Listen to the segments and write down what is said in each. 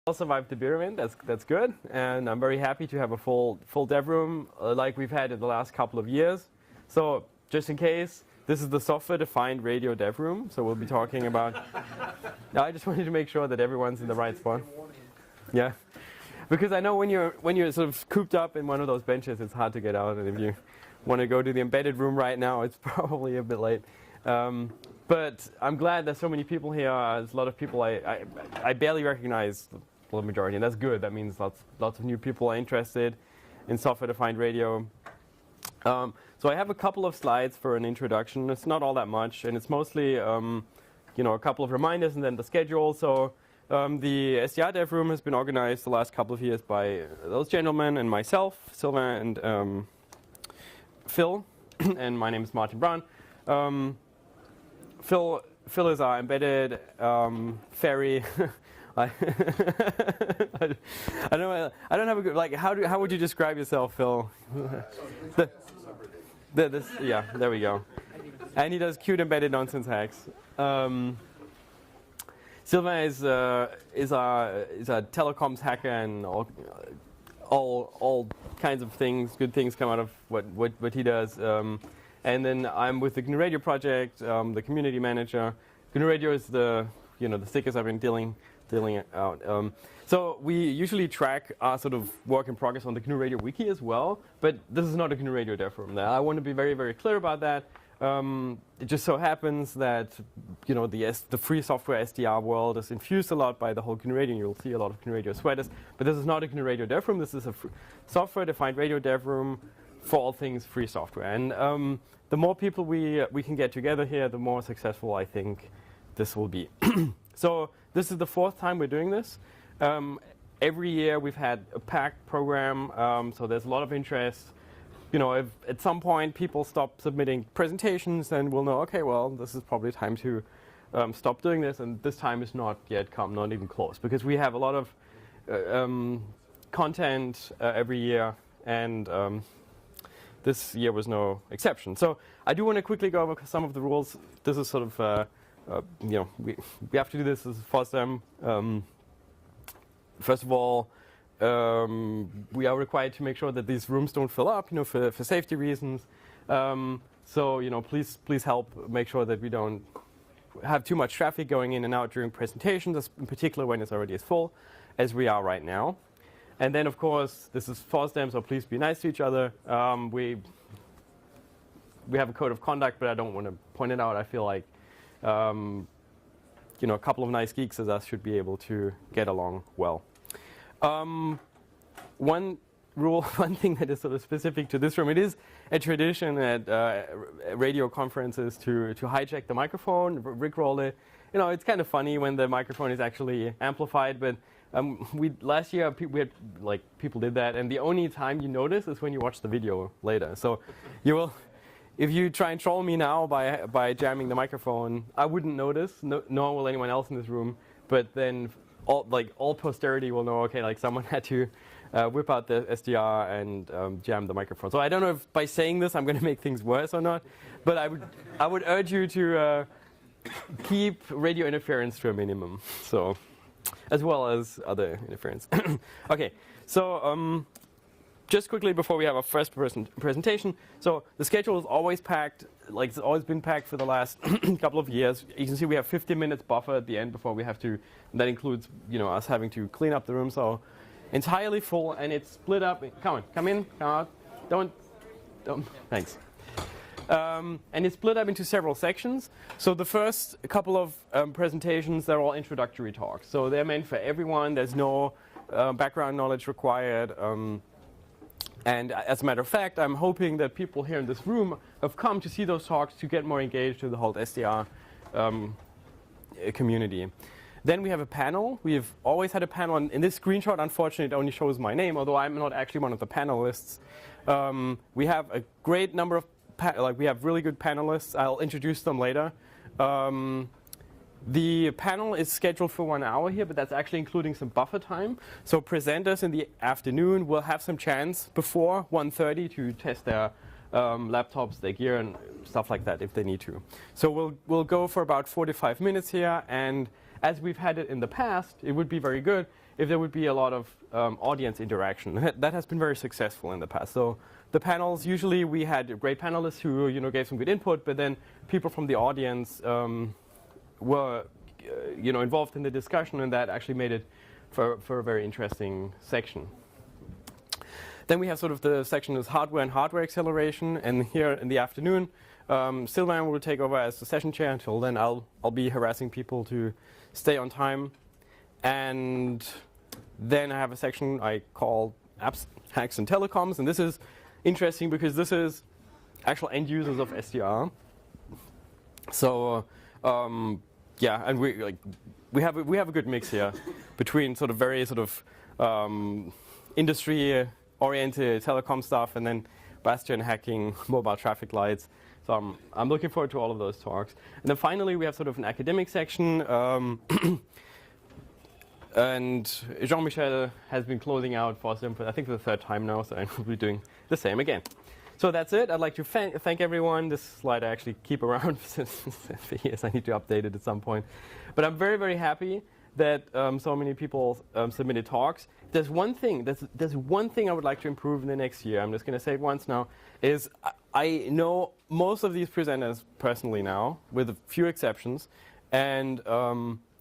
all survived the beer event. That's good, and I'm very happy to have a full dev room like we've had in the last couple of years. So just in case, this is the software-defined radio dev room. So we'll be talking about. I just wanted to make sure that everyone's in the right spot. Yeah, because I know when you're sort of cooped up in one of those benches, it's hard to get out, and if you want to go to the embedded room right now, it's probably a bit late. But I'm glad there's so many people here. There's a lot of people I barely recognize the majority, and that's good. That means lots of new people are interested in software-defined radio. So I have a couple of slides for an introduction. It's not all that much, and it's mostly a couple of reminders and then the schedule. So the SDR dev room has been organized the last couple of years by those gentlemen and myself, Sylvain and Phil, and my name is Martin Brown. Phil is our embedded fairy. I don't have a good how would you describe yourself, Phil? Yeah, there we go. And he does cute embedded nonsense hacks. Sylvain is a telecoms hacker, and all kinds of things, good things come out of what he does. And then I'm with the GNU Radio project, the community manager. GNU Radio is the stickers I've been dealing out. So we usually track our sort of work in progress on the GNU Radio wiki as well, but this is not a GNU Radio dev room. I want to be very, very clear about that. It just so happens that the free software SDR world is infused a lot by the whole GNU Radio, and you'll see a lot of GNU Radio sweaters. But this is not a GNU Radio dev room. This is a software-defined radio dev room for all things free software. And the more people we can get together here, the more successful I think this will be. So this is the fourth time we're doing this. Every year we've had a packed program, so there's a lot of interest. If at some point people stop submitting presentations, then we'll know, okay, well, this is probably time to stop doing this, and this time is not yet come, not even close, because we have a lot of content every year, and this year was no exception. So I do want to quickly go over some of the rules. This is sort of, we have to do this as FOSDEM. First of all, we are required to make sure that these rooms don't fill up, for safety reasons. So, please help make sure that we don't have too much traffic going in and out during presentations, in particular when it's already as full as we are right now. And then, of course, this is FOSDEM, so please be nice to each other. We have a code of conduct, but I don't want to point it out. I feel like, a couple of nice geeks as us should be able to get along well. One thing that is sort of specific to this room, it is a tradition at radio conferences to hijack the microphone, rickroll it. It's kind of funny when the microphone is actually amplified, but last year we had people did that, and the only time you notice is when you watch the video later. So you will, if you try and troll me now by jamming the microphone, I wouldn't notice. Nor will anyone else in this room. But then all posterity will know. Okay, someone had to whip out the SDR and jam the microphone. So I don't know if by saying this I'm going to make things worse or not. But I would urge you to keep radio interference to a minimum. So, as well as other interference. Okay, so just quickly before we have our first presentation. So the schedule is always packed, it's always been packed for the last couple of years. You can see we have 15 minutes buffer at the end before we have to, and that includes us having to clean up the room. So entirely full, and it's split up. Come in, come out. Don't, thanks. And it's split up into several sections. So the first couple of presentations, they're all introductory talks. So they're meant for everyone. There's no background knowledge required. And as a matter of fact, I'm hoping that people here in this room have come to see those talks to get more engaged with the whole SDR community. Then we have a panel. We've always had a panel. And in this screenshot, unfortunately, it only shows my name, although I'm not actually one of the panelists. We have a great number of we have really good panelists. I'll introduce them later. The panel is scheduled for 1 hour here, but that's actually including some buffer time. So presenters in the afternoon will have some chance before 1:30 to test their laptops, their gear, and stuff like that if they need to. So we'll go for about 45 minutes here, and as we've had it in the past, it would be very good if there would be a lot of audience interaction. That has been very successful in the past. So the panels, usually we had great panelists who gave some good input, but then people from the audience were involved in the discussion, and that actually made it for a very interesting section. Then we have sort of the section is hardware and hardware acceleration, and here in the afternoon, Sylvain will take over as the session chair. Until then, I'll be harassing people to stay on time. And then I have a section I call apps, hacks, and telecoms, and this is interesting because this is actual end users of SDR. So yeah, and we have a good mix here between sort of very sort of industry-oriented telecom stuff, and then Bastion hacking, mobile traffic lights. So I'm looking forward to all of those talks. And then finally, we have sort of an academic section. And Jean-Michel has been closing out FOSDEM for, I think, for the third time now, so I'll be doing the same again. So that's it. I'd like to thank everyone. This slide I actually keep around for years. I need to update it at some point. But I'm very, very happy that so many people submitted talks. There's one thing I would like to improve in the next year. I'm just going to say it once now, is I know most of these presenters personally now, with a few exceptions, and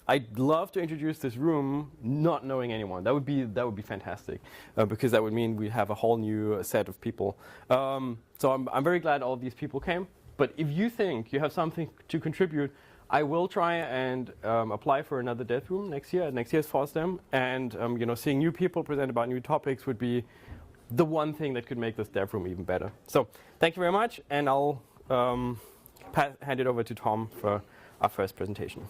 I'd love to introduce this room not knowing anyone. That would be fantastic, because that would mean we have a whole new set of people. So I'm very glad all of these people came. But if you think you have something to contribute, I will try and apply for another dev room next year. Next year's FOSDEM, and seeing new people present about new topics would be the one thing that could make this dev room even better. So thank you very much, and I'll hand it over to Tom for our first presentation.